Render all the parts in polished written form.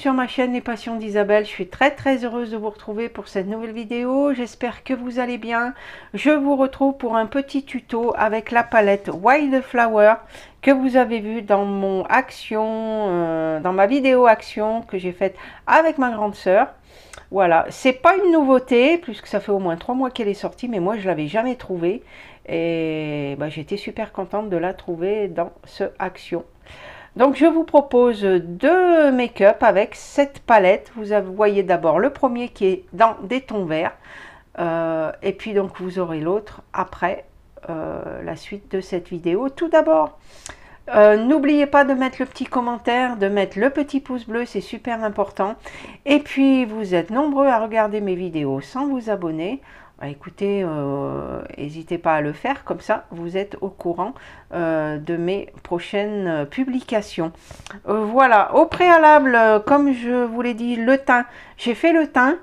sur ma chaîne Les Passions d'Isabelle. Je suis très heureuse de vous retrouver pour cette nouvelle vidéo. J'espère que vous allez bien. Je vous retrouve pour un petit tuto avec la palette Wildflower que vous avez vu dans mon action, dans ma vidéo action que j'ai faite avec ma grande sœur. Voilà, c'est pas une nouveauté puisque ça fait au moins 3 mois qu'elle est sortie, mais moi je l'avais jamais trouvée et bah, j'étais super contente de la trouver dans ce action. Donc je vous propose deux make-up avec cette palette. Vous voyez d'abord le premier qui est dans des tons verts. Et puis donc vous aurez l'autre après la suite de cette vidéo. Tout d'abord, n'oubliez pas de mettre le petit commentaire, de mettre le petit pouce bleu, c'est super important. Et puis vous êtes nombreux à regarder mes vidéos sans vous abonner. Bah, écoutez, n'hésitez pas à le faire, comme ça vous êtes au courant de mes prochaines publications. Voilà, au préalable, comme je vous l'ai dit, le teint, j'ai fait le teint,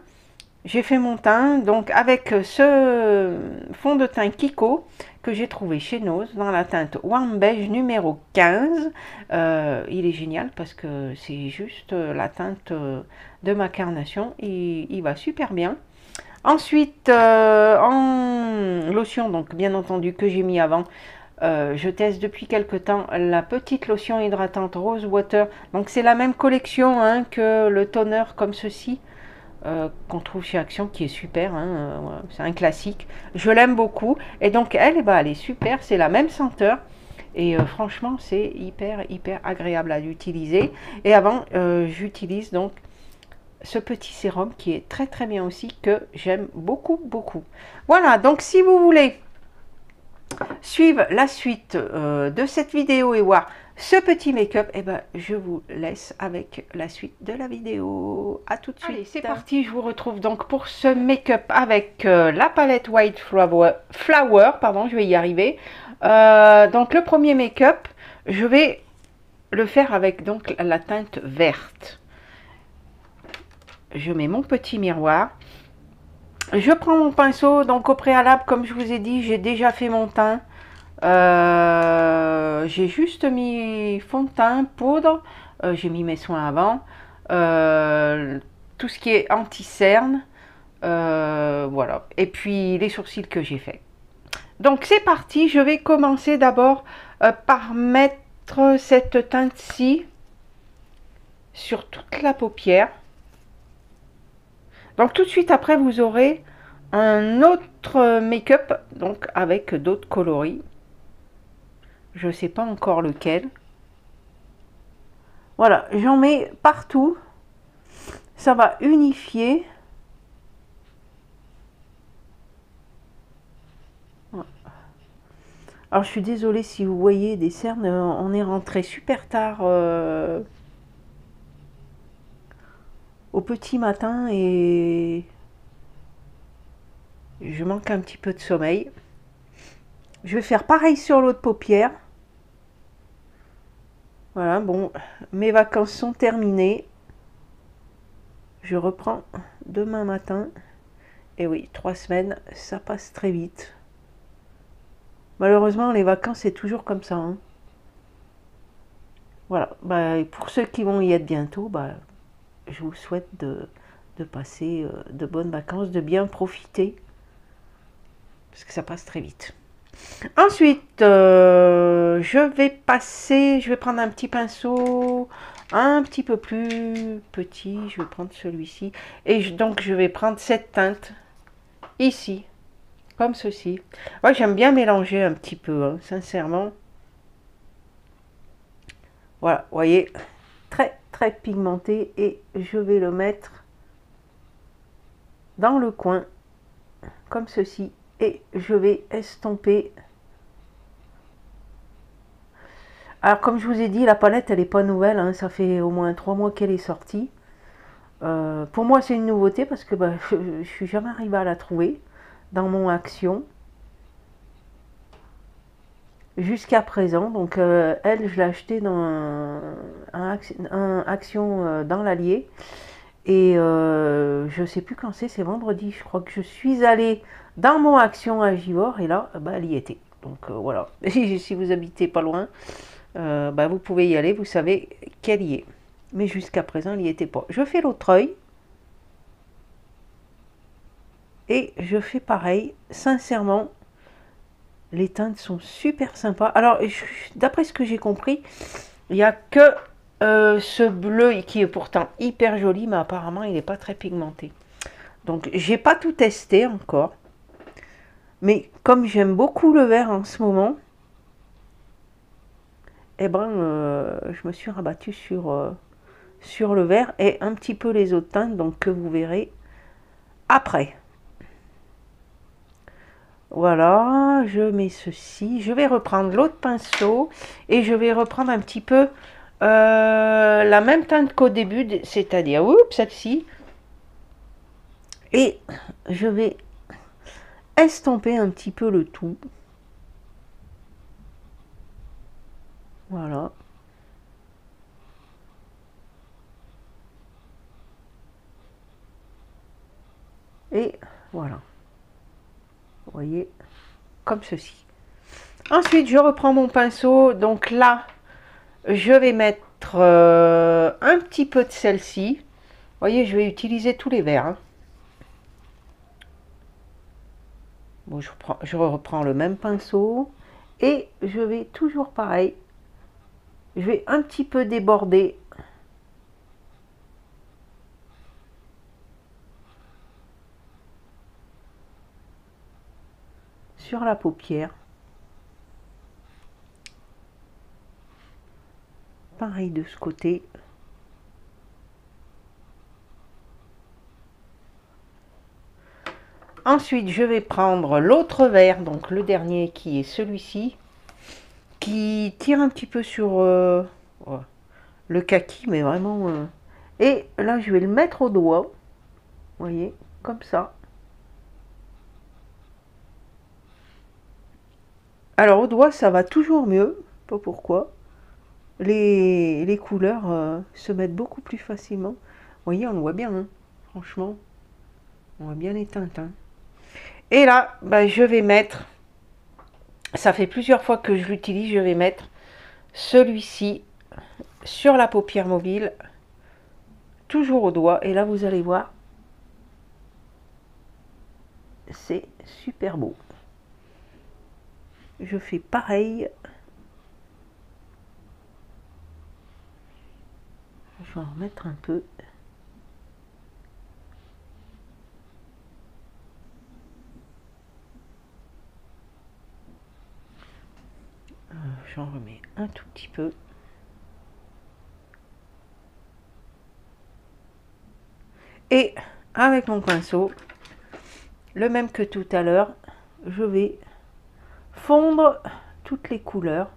j'ai fait mon teint, donc avec ce fond de teint Kiko que j'ai trouvé chez Nose dans la teinte Warm Beige numéro 15. Il est génial parce que c'est juste la teinte de ma carnation, il va super bien. Ensuite, en lotion, donc bien entendu que j'ai mis avant, je teste depuis quelque temps la petite lotion hydratante Rose Water. Donc c'est la même collection hein, que le toner comme ceci, qu'on trouve chez Action, qui est super, hein, c'est un classique. Je l'aime beaucoup. Et donc elle, elle est super, c'est la même senteur. Et franchement, c'est hyper agréable à l'utiliser. Et avant, j'utilise donc ce petit sérum qui est très bien aussi, que j'aime beaucoup. Voilà, donc si vous voulez suivre la suite de cette vidéo et voir ce petit make-up, et ben je vous laisse avec la suite de la vidéo. À tout de suite. Allez, c'est parti, je vous retrouve donc pour ce make-up avec la palette Wildflower, pardon, je vais y arriver. Donc le premier make-up, je vais le faire avec donc la teinte verte. Je mets mon petit miroir, je prends mon pinceau, donc au préalable, comme je vous ai dit, j'ai déjà fait mon teint, j'ai juste mis fond de teint, poudre, j'ai mis mes soins avant, tout ce qui est anti-cerne, voilà, et puis les sourcils que j'ai fait. Donc c'est parti, je vais commencer d'abord par mettre cette teinte-ci sur toute la paupière. Donc tout de suite après, vous aurez un autre make-up, donc avec d'autres coloris. Je ne sais pas encore lequel. Voilà, j'en mets partout. Ça va unifier. Alors je suis désolée si vous voyez des cernes, on est rentré super tard au petit matin et je manque un petit peu de sommeil. Je vais faire pareil sur l'autre paupière. Voilà, bon, mes vacances sont terminées. Je reprends demain matin. Et oui, 3 semaines, ça passe très vite. Malheureusement, les vacances, c'est toujours comme ça. Hein. Voilà, bah, pour ceux qui vont y être bientôt, bah, je vous souhaite de passer de bonnes vacances, de bien profiter, parce que ça passe très vite. Ensuite, je vais prendre un petit pinceau, un petit peu plus petit, je vais prendre celui-ci, et donc je vais prendre cette teinte ici, comme ceci. Ouais, j'aime bien mélanger un petit peu, hein, sincèrement. Voilà, vous voyez, très pigmenté, et je vais le mettre dans le coin comme ceci et je vais estomper. Alors comme je vous ai dit, la palette elle est pas nouvelle, hein, ça fait au moins 3 mois qu'elle est sortie. Pour moi c'est une nouveauté parce que bah, je suis jamais arrivée à la trouver dans mon action jusqu'à présent. Donc elle, je l'ai achetée dans un action dans l'Allier. Et je sais plus quand c'est vendredi, je crois que je suis allée dans mon action à Givors et là, bah, elle y était. Donc voilà, si vous habitez pas loin, bah, vous pouvez y aller, vous savez qu'elle y est. mais jusqu'à présent, il n'y était pas. Je fais l'autre œil. Et je fais pareil. Sincèrement, les teintes sont super sympas. Alors, d'après ce que j'ai compris, il n'y a que ce bleu qui est pourtant hyper joli, mais apparemment, il n'est pas très pigmenté. Donc, j'ai pas tout testé encore. Mais comme j'aime beaucoup le vert en ce moment, eh ben, je me suis rabattue sur le vert et un petit peu les autres teintes, donc que vous verrez après. Voilà, je mets ceci. Je vais reprendre l'autre pinceau et je vais reprendre un petit peu la même teinte qu'au début, c'est-à-dire celle-ci. Et je vais estomper un petit peu le tout. Voilà. Et voilà. Vous voyez, comme ceci. Ensuite, je reprends mon pinceau. Donc là, je vais mettre un petit peu de celle-ci. Vous voyez, je vais utiliser tous les verts. Hein. Bon, je reprends le même pinceau. Et je vais toujours pareil. Je vais un petit peu déborder. Sur la paupière. Pareil de ce côté. Ensuite, je vais prendre l'autre vert, donc le dernier qui est celui-ci, qui tire un petit peu sur le kaki, mais vraiment... Et là, je vais le mettre au doigt, vous voyez, comme ça. Alors, au doigt, ça va toujours mieux, pas pourquoi. Les couleurs se mettent beaucoup plus facilement. Vous voyez, on le voit bien, hein, franchement. On voit bien les teintes. Hein. Et là, bah, je vais mettre, ça fait plusieurs fois que je l'utilise, je vais mettre celui-ci sur la paupière mobile, toujours au doigt. Et là, vous allez voir, c'est super beau. Je fais pareil. Je vais en remettre un peu. J'en remets un tout petit peu. Et avec mon pinceau, le même que tout à l'heure, je vais fondre toutes les couleurs.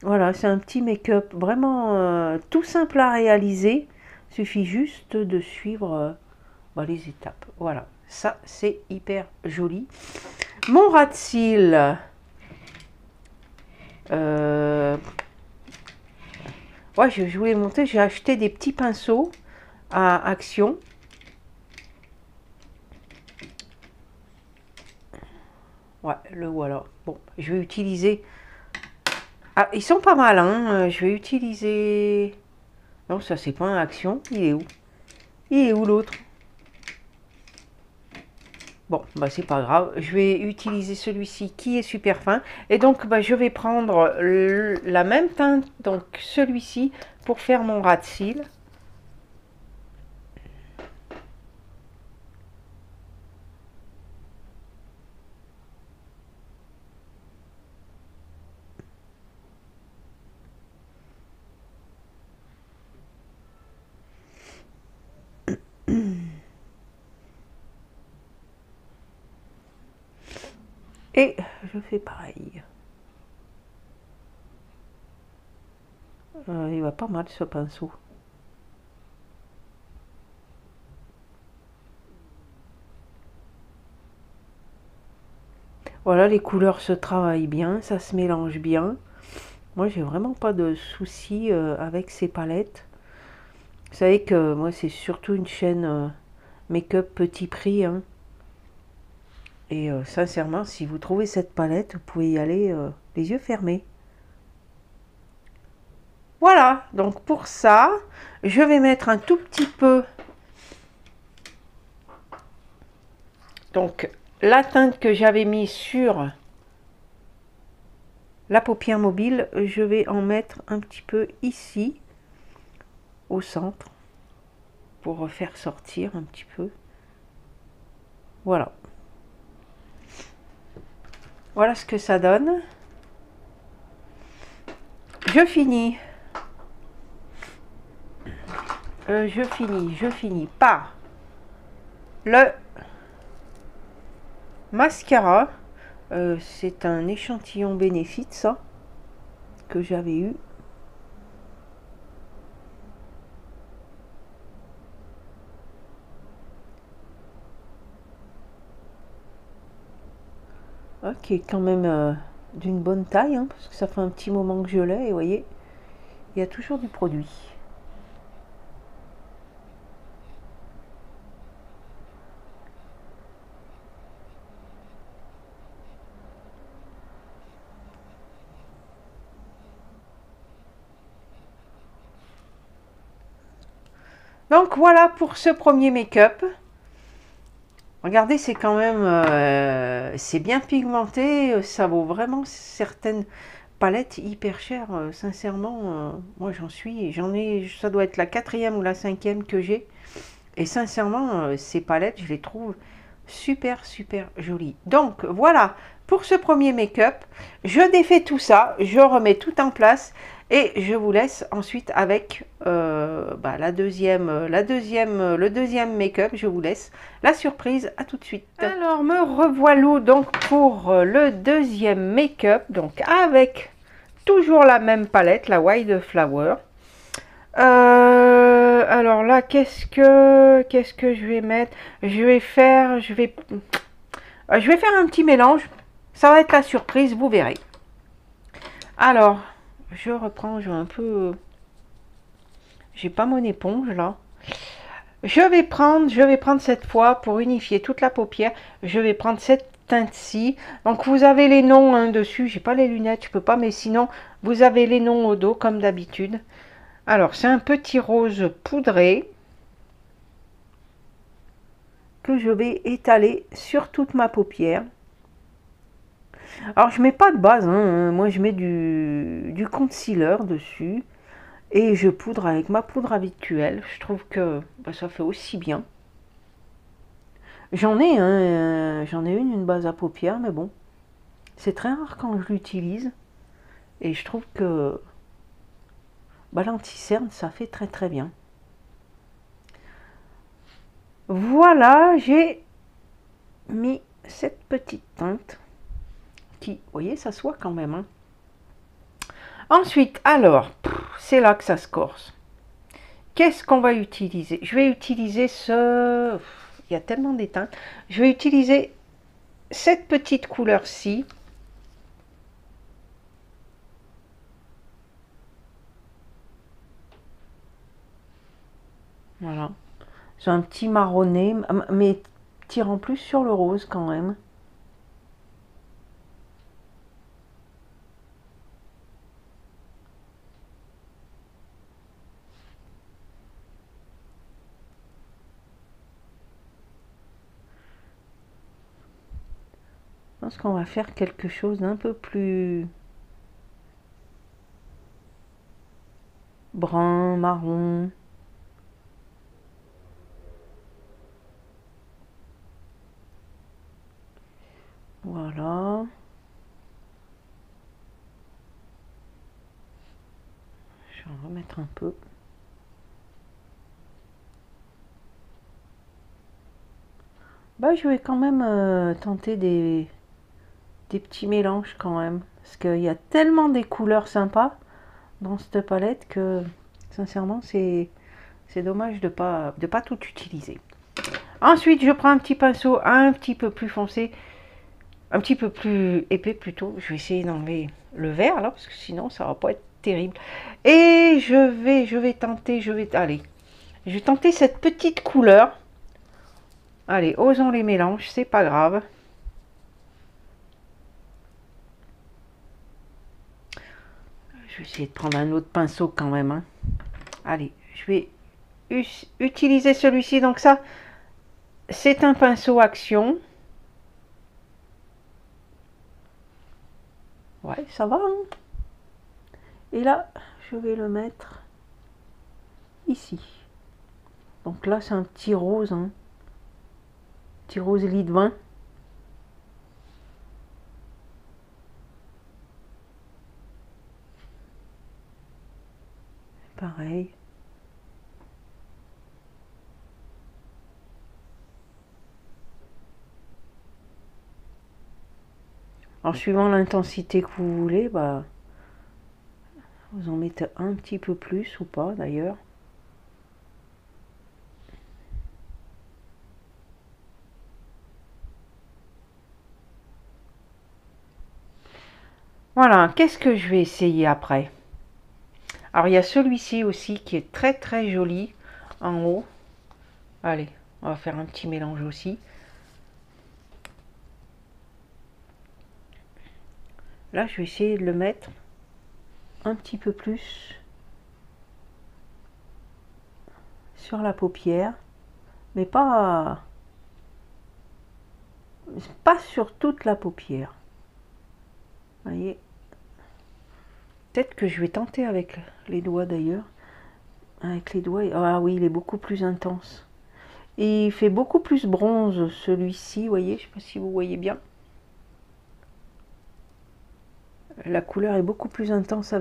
Voilà, c'est un petit make-up vraiment tout simple à réaliser. Il suffit juste de suivre les étapes. Voilà, ça c'est hyper joli. Mon ras de cils, ouais, je voulais le montrer, j'ai acheté des petits pinceaux à Action. Ouais, le voilà. Bon, je vais utiliser... Ah, ils sont pas mal, hein. Je vais utiliser... Non, ça c'est pas un Action. Il est où? Il est où l'autre? Bon, bah c'est pas grave. Je vais utiliser celui-ci qui est super fin. Et donc, bah, je vais prendre la même teinte, donc celui-ci, pour faire mon ras de cils. Et je fais pareil. Il va pas mal ce pinceau. Voilà, les couleurs se travaillent bien, ça se mélange bien. Moi, j'ai vraiment pas de soucis avec ces palettes. Vous savez que moi, c'est surtout une chaîne make-up petit prix. Hein. Et sincèrement, si vous trouvez cette palette, vous pouvez y aller les yeux fermés. Voilà, donc pour ça, je vais mettre un tout petit peu. Donc, la teinte que j'avais mis sur la paupière mobile, je vais en mettre un petit peu ici, au centre, pour faire sortir un petit peu. Voilà. Voilà ce que ça donne. Je finis. Je finis par le mascara. C'est un échantillon Benefit, ça, que j'avais eu. Qui est quand même d'une bonne taille, hein, parce que ça fait un petit moment que je l'ai, et vous voyez, il y a toujours du produit. Donc voilà pour ce premier make-up. Regardez, c'est quand même, c'est bien pigmenté, ça vaut vraiment certaines palettes hyper chères, sincèrement, moi j'en ai, ça doit être la 4e ou la 5e que j'ai, et sincèrement, ces palettes, je les trouve super jolies. Donc voilà, pour ce premier make-up, je défais tout ça, je remets tout en place, et je vous laisse ensuite avec le deuxième make-up. Je vous laisse la surprise. À tout de suite. Alors me revoilà donc pour le deuxième make-up, donc avec toujours la même palette, la Wildflower. Alors là, qu'est-ce que je vais mettre? Je vais faire un petit mélange. Ça va être la surprise, vous verrez. Alors, je reprends, j'ai pas mon éponge là. Je vais prendre cette fois, pour unifier toute la paupière, je vais prendre cette teinte-ci. Donc vous avez les noms hein, dessus, j'ai pas les lunettes, je peux pas, mais sinon vous avez les noms au dos comme d'habitude. Alors c'est un petit rose poudré que je vais étaler sur toute ma paupière. Alors je mets pas de base, hein. Moi je mets du concealer dessus et je poudre avec ma poudre habituelle. Je trouve que ça fait aussi bien. J'en ai une base à paupières, mais bon, c'est très rare quand je l'utilise et je trouve que l'anti-cerne ça fait très bien. Voilà, j'ai mis cette petite teinte qui, vous voyez, ça soit quand même. Hein. Ensuite, alors, c'est là que ça se corse. Qu'est-ce qu'on va utiliser? Je vais utiliser ce... Il y a tellement des teintes. Je vais utiliser cette petite couleur-ci. Voilà. C'est un petit marronné, mais tirant plus sur le rose quand même. Je pense qu'on va faire quelque chose d'un peu plus brun, marron. Voilà. Je vais en remettre un peu. Je vais quand même tenter des petits mélanges quand même. Parce qu'il y a tellement des couleurs sympas dans cette palette que sincèrement c'est dommage de pas tout utiliser. Ensuite je prends un petit pinceau un petit peu plus foncé, un petit peu plus épais plutôt. Je vais essayer d'enlever le vert là parce que sinon ça va pas être terrible. Et je vais tenter cette petite couleur. Allez, osons les mélanges, c'est pas grave. Je vais essayer de prendre un autre pinceau quand même, hein. Allez, je vais utiliser celui-ci. Donc ça, c'est un pinceau Action. Ouais, ça va, hein. Et là, je vais le mettre ici. Donc là, c'est un petit rose, hein. Petit rose lit de vin. Pareil. En suivant l'intensité que vous voulez, bah, vous en mettez un petit peu plus ou pas d'ailleurs. Voilà, qu'est-ce que je vais essayer après? Alors il y a celui-ci aussi qui est très très joli en haut. Allez, on va faire un petit mélange aussi. Là, je vais essayer de le mettre un petit peu plus sur la paupière, mais pas sur toute la paupière. Vous voyez, peut-être que je vais tenter avec les doigts d'ailleurs. Avec les doigts, ah oui, il est beaucoup plus intense. Et il fait beaucoup plus bronze celui-ci, vous voyez, je ne sais pas si vous voyez bien. La couleur est beaucoup plus intense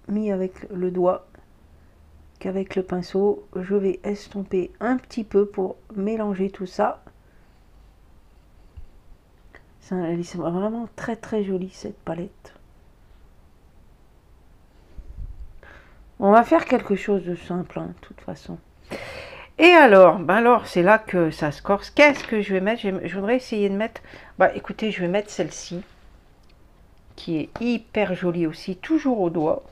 mis avec le doigt qu'avec le pinceau. Je vais estomper un petit peu pour mélanger tout ça. Elle est vraiment très très jolie cette palette. On va faire quelque chose de simple, hein, de toute façon. Et alors, c'est là que ça se corse. Qu'est-ce que je vais mettre? Je voudrais essayer de mettre... Bah écoutez, je vais mettre celle-ci, qui est hyper jolie aussi, toujours au doigt.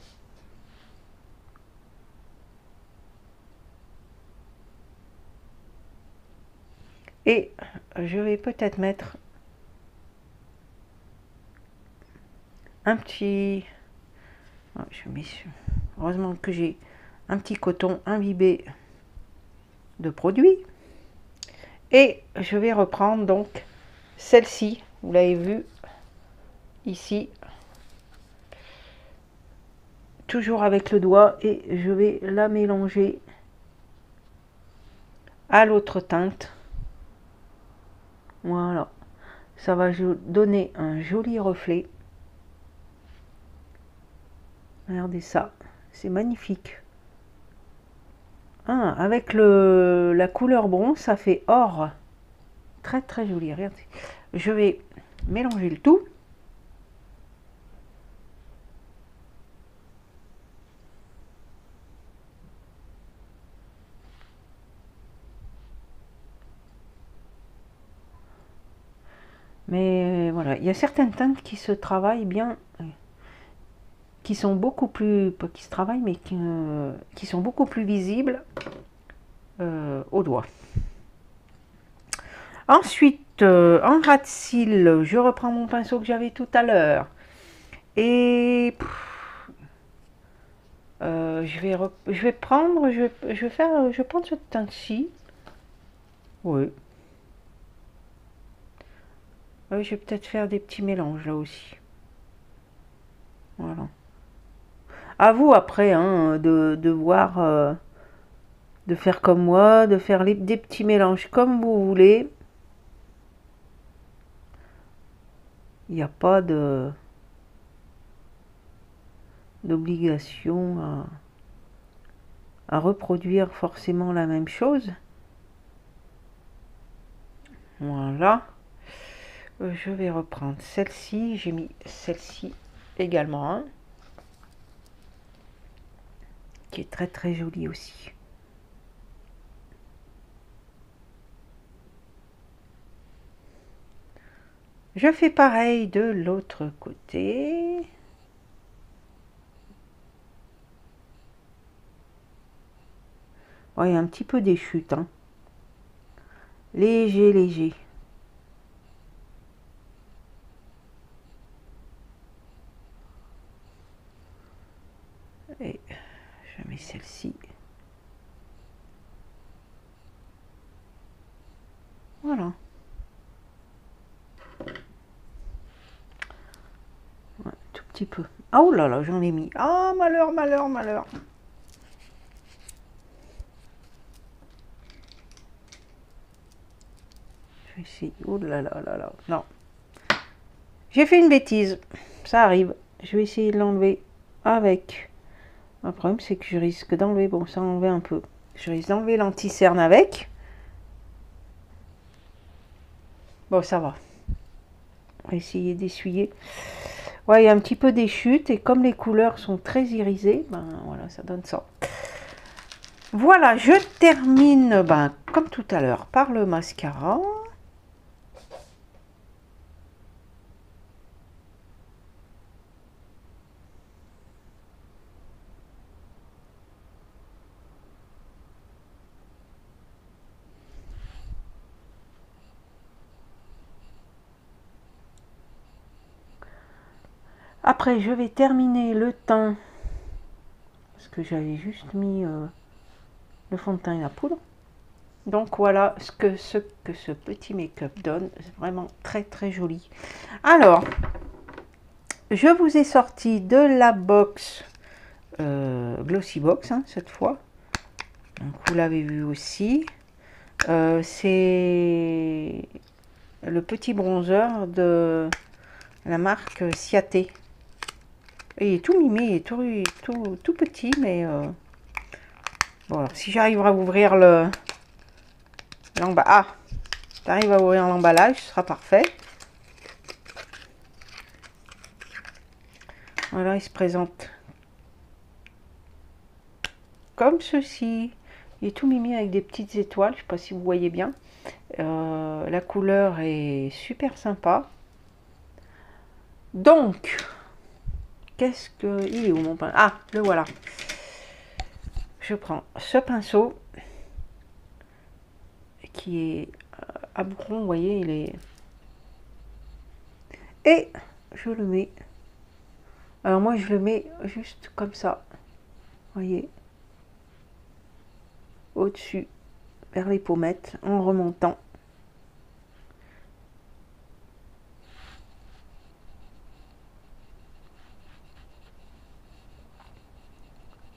Et je vais peut-être mettre un petit... Heureusement que j'ai un petit coton imbibé de produit. Et je vais reprendre donc celle-ci, vous l'avez vu ici, toujours avec le doigt, et je vais la mélanger à l'autre teinte. Voilà, ça va donner un joli reflet. Regardez ça, c'est magnifique. Ah, avec la couleur bronze, ça fait or. Très très joli, regardez. Je vais mélanger le tout. Mais voilà, il y a certaines teintes qui se travaillent bien, qui sont beaucoup plus, pas qui se travaillent, mais qui sont beaucoup plus visibles au doigt. Ensuite, en ras de cils, je reprends mon pinceau que j'avais tout à l'heure. Et je vais prendre, je vais prendre cette teinte-ci. Oui. Oui, je vais peut-être faire des petits mélanges là aussi. Voilà. À vous après, hein, de voir, de faire comme moi, de faire des petits mélanges comme vous voulez. Il n'y a pas d'obligation à reproduire forcément la même chose. Voilà. Je vais reprendre celle-ci. J'ai mis celle-ci également, hein, qui est très très jolie aussi. Je fais pareil de l'autre côté. Ouais, un petit peu des chutes, hein. Léger, léger. Et je mets celle-ci. Voilà. Ouais, tout petit peu. Ah, oh là là, j'en ai mis. Ah, malheur, malheur, malheur. Je vais essayer. Oh là là là là. Non. J'ai fait une bêtise. Ça arrive. Je vais essayer de l'enlever avec. Le problème, c'est que je risque d'enlever. Bon, ça enlever un peu. Je risque d'enlever l'anti-cerne avec. Bon, ça va. On va essayer d'essuyer. Ouais, il y a un petit peu des chutes. Et comme les couleurs sont très irisées, ben voilà, ça donne ça. Voilà, je termine, ben, comme tout à l'heure, par le mascara. Après, je vais terminer le teint, parce que j'avais juste mis le fond de teint et la poudre. Donc voilà ce que ce petit make-up donne. C'est vraiment très très joli. Alors, je vous ai sorti de la box Glossy Box, hein, cette fois. Donc, vous l'avez vu aussi. C'est le petit bronzer de la marque Ciaté. Il est tout mimé, il est tout petit, mais bon, alors, si j'arrive à ouvrir l'emballage, ah, j'arrive à ouvrir l'emballage, ce sera parfait. Voilà, il se présente comme ceci. Il est tout mimé avec des petites étoiles, je ne sais pas si vous voyez bien. La couleur est super sympa. Donc, qu'est-ce que... Il est où mon pinceau? Ah, le voilà. Je prends ce pinceau qui est à bouchon, vous voyez, il est... Et je le mets. Alors moi, je le mets juste comme ça. Vous voyez. Au-dessus, vers les pommettes, en remontant.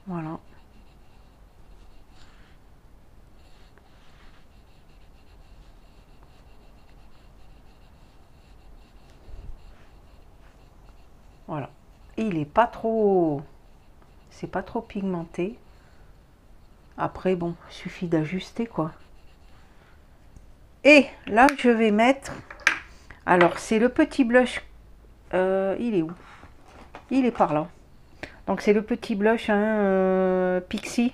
Voilà. Voilà. Il est pas trop... C'est pas trop pigmenté. Après, bon, il suffit d'ajuster, quoi. Et là, je vais mettre... Alors, c'est le petit blush... il est où? Il est par là. Donc, c'est le petit blush hein, Pixie.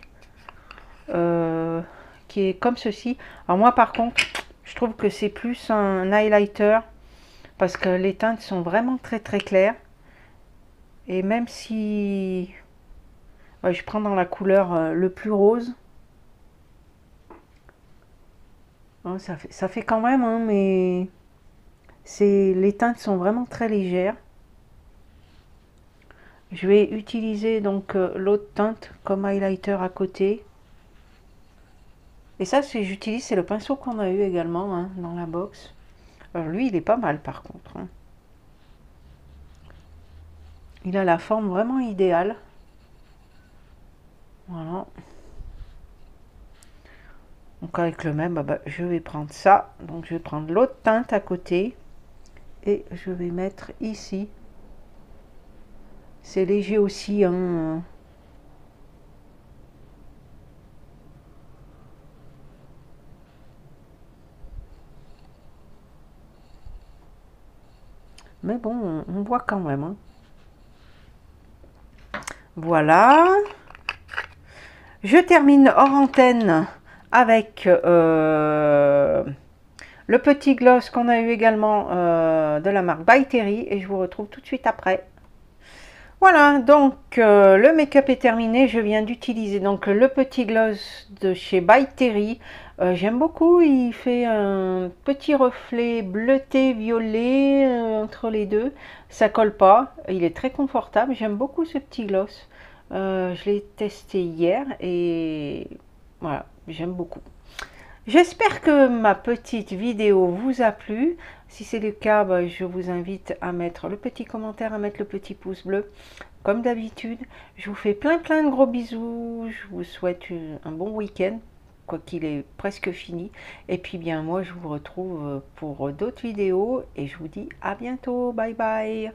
Qui est comme ceci. Alors, moi, par contre, je trouve que c'est plus un highlighter. Parce que les teintes sont vraiment très, très claires. Et même si... Ouais, je prends dans la couleur le plus rose. Hein, ça fait quand même, hein, mais... Les teintes sont vraiment très légères. Je vais utiliser donc l'autre teinte comme highlighter à côté. Et ça, j'utilise, c'est le pinceau qu'on a eu également hein, dans la box. Alors lui, il est pas mal par contre. Hein. Il a la forme vraiment idéale. Voilà. Donc avec le même, je vais prendre ça. Donc je vais prendre l'autre teinte à côté. Et je vais mettre ici. C'est léger aussi. Hein. Mais bon, on voit quand même. Hein. Voilà. Je termine hors antenne avec le petit gloss qu'on a eu également de la marque By Terry. Et je vous retrouve tout de suite après. Voilà, donc le make-up est terminé. Je viens d'utiliser donc le petit gloss de chez By Terry. J'aime beaucoup, il fait un petit reflet bleuté violet entre les deux. Ça colle pas, il est très confortable. J'aime beaucoup ce petit gloss. Je l'ai testé hier et voilà, j'aime beaucoup. J'espère que ma petite vidéo vous a plu. Si c'est le cas, bah, je vous invite à mettre le petit commentaire, à mettre le petit pouce bleu. Comme d'habitude, je vous fais plein de gros bisous. Je vous souhaite un bon week-end, quoi qu'il est presque fini. Et puis bien, moi, je vous retrouve pour d'autres vidéos et je vous dis à bientôt. Bye bye.